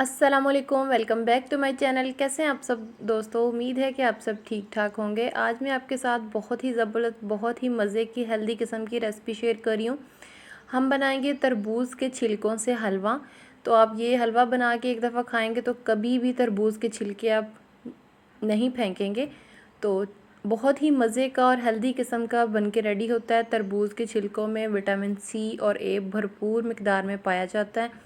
अस्सलामुअलैकुम, welcome back to my channel. कैसे हैं आप सब दोस्तों? उम्मीद है कि आप सब ठीक ठाक होंगे। आज मैं आपके साथ बहुत ही ज़बरदस्त, बहुत ही मज़े की हेल्दी किस्म की रेसिपी शेयर कर रही हूँ। हम बनाएंगे तरबूज़ के छिलकों से हलवा। तो आप ये हलवा बना के एक दफ़ा खाएंगे तो कभी भी तरबूज़ के छिलके आप नहीं फेंकेंगे। तो बहुत ही मज़े का और हेल्दी किस्म का बन के रेडी होता है। तरबूज़ के छिलकों में विटामिन सी और ए भरपूर मिकदार में पाया जाता है।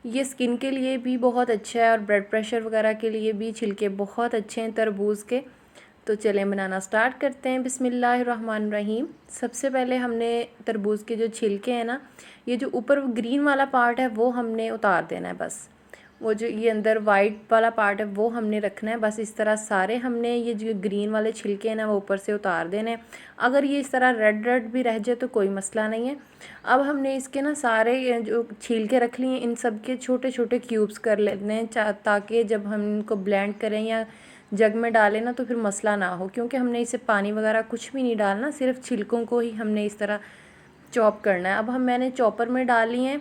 ये स्किन के लिए भी बहुत अच्छा है और ब्लड प्रेशर वगैरह के लिए भी छिलके बहुत अच्छे हैं तरबूज़ के। तो चलें बनाना स्टार्ट करते हैं। बिस्मिल्लाहिर्रहमानिर्रहीम। सबसे पहले हमने तरबूज़ के जो छिलके हैं ना, ये जो ऊपर ग्रीन वाला पार्ट है वो हमने उतार देना है। बस वो जो ये अंदर वाइट वाला पार्ट है वो हमने रखना है। बस इस तरह सारे हमने ये जो ग्रीन वाले छिलके हैं ना वो ऊपर से उतार देने हैं। अगर ये इस तरह रेड रेड भी रह जाए तो कोई मसला नहीं है। अब हमने इसके ना सारे जो छिलके रख लिए इन सब के छोटे छोटे क्यूब्स कर लेने हैं, ताकि जब हम इनको ब्लेंड करें या जग में डालें ना तो फिर मसला ना हो, क्योंकि हमने इसे पानी वगैरह कुछ भी नहीं डालना, सिर्फ छिलकों को ही हमने इस तरह चॉप करना है। अब मैंने चॉपर में डाली हैं,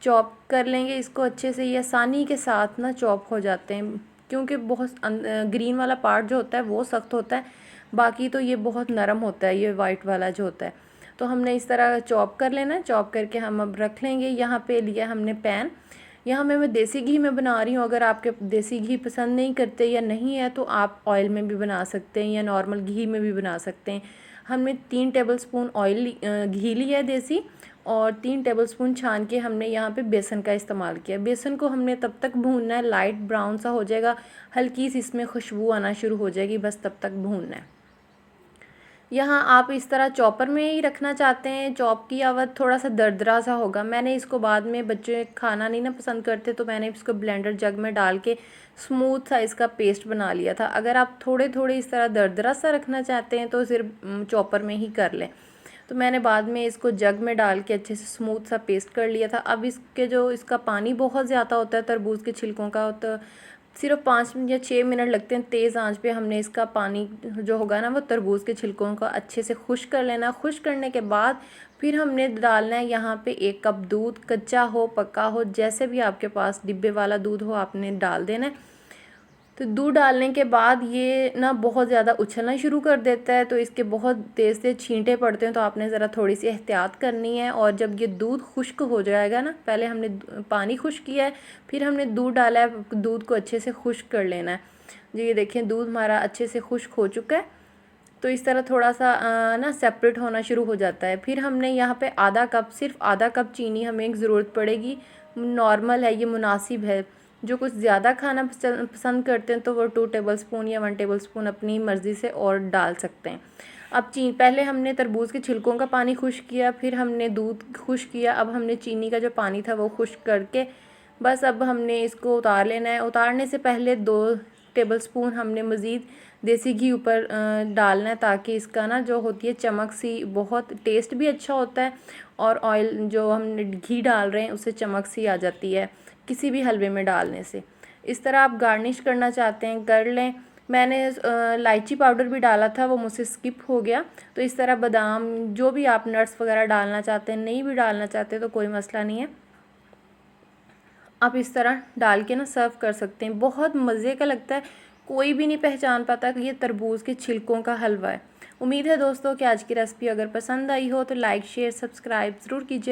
चॉप कर लेंगे इसको अच्छे से। ये आसानी के साथ ना चॉप हो जाते हैं, क्योंकि बहुत ग्रीन वाला पार्ट जो होता है वो सख्त होता है, बाकी तो ये बहुत नरम होता है ये वाइट वाला जो होता है। तो हमने इस तरह चॉप कर लेना है। चॉप करके हम अब रख लेंगे। यहाँ पे लिया हमने पैन। यहाँ मैं देसी घी में बना रही हूँ। अगर आपके देसी घी पसंद नहीं करते या नहीं है तो आप ऑयल में भी बना सकते हैं या नॉर्मल घी में भी बना सकते हैं। हमने 3 टेबलस्पून घी लिया है देसी, और 3 टेबलस्पून छान के हमने यहाँ पे बेसन का इस्तेमाल किया। बेसन को हमने तब तक भूनना है, लाइट ब्राउन सा हो जाएगा, हल्की सी इसमें खुशबू आना शुरू हो जाएगी, बस तब तक भूनना है। यहाँ आप इस तरह चॉपर में ही रखना चाहते हैं। चॉप की आवाज़ थोड़ा सा दरदरा सा होगा। मैंने इसको बाद में, बच्चे खाना नहीं ना पसंद करते, तो मैंने इसको ब्लेंडर जग में डाल के स्मूथ सा इसका पेस्ट बना लिया था। अगर आप थोड़े थोड़े इस तरह दरदरा सा रखना चाहते हैं तो सिर्फ चॉपर में ही कर लें। तो मैंने बाद में इसको जग में डाल के अच्छे से स्मूथ सा पेस्ट कर लिया था। अब इसका पानी बहुत ज़्यादा होता है तरबूज के छिलकों का, तो सिर्फ 5 या 6 मिनट लगते हैं तेज़ आंच पे। हमने इसका पानी जो होगा ना वो तरबूज के छिलकों का अच्छे से खुश्क कर लेना। खुश्क करने के बाद फिर हमने डालना है यहाँ पे 1 कप दूध, कच्चा हो पका हो जैसे भी आपके पास डिब्बे वाला दूध हो आपने डाल देना है। तो दूध डालने के बाद ये ना बहुत ज़्यादा उछलना शुरू कर देता है, तो इसके बहुत तेज़ से छींटे पड़ते हैं, तो आपने ज़रा थोड़ी सी एहतियात करनी है। और जब ये दूध खुश्क हो जाएगा ना, पहले हमने पानी खुश्क किया है, फिर हमने दूध डाला है, दूध को अच्छे से खुश्क कर लेना है। जी ये देखें दूध हमारा अच्छे से खुश्क हो चुका है। तो इस तरह थोड़ा सा ना सेपरेट होना शुरू हो जाता है। फिर हमने यहाँ पे आधा कप, सिर्फ आधा कप चीनी हमें एक ज़रूरत पड़ेगी। नॉर्मल है, ये मुनासिब है। जो कुछ ज़्यादा खाना पसंद करते हैं तो वो 2 टेबलस्पून या 1 टेबलस्पून अपनी मर्ज़ी से और डाल सकते हैं। अब पहले हमने तरबूज के छिलकों का पानी खुश्क किया, फिर हमने दूध खुश्क किया, अब हमने चीनी का जो पानी था वो खुश्क करके बस अब हमने इसको उतार लेना है। उतारने से पहले 2 टेबलस्पून हमने मज़ीद देसी घी ऊपर डालना है, ताकि इसका ना जो होती है चमक सी, बहुत टेस्ट भी अच्छा होता है, और ऑयल जो हमने घी डाल रहे हैं उससे चमक सी आ जाती है किसी भी हलवे में डालने से। इस तरह आप गार्निश करना चाहते हैं कर लें। मैंने इलायची पाउडर भी डाला था, वो मुझसे स्किप हो गया। तो इस तरह बादाम, जो भी आप नट्स वगैरह डालना चाहते हैं, नहीं भी डालना चाहते तो कोई मसला नहीं है, आप इस तरह डाल के ना सर्व कर सकते हैं। बहुत मज़े का लगता है, कोई भी नहीं पहचान पाता कि ये तरबूज के छिलकों का हलवा है। उम्मीद है दोस्तों कि आज की रेसिपी अगर पसंद आई हो तो लाइक शेयर सब्सक्राइब ज़रूर कीजिए।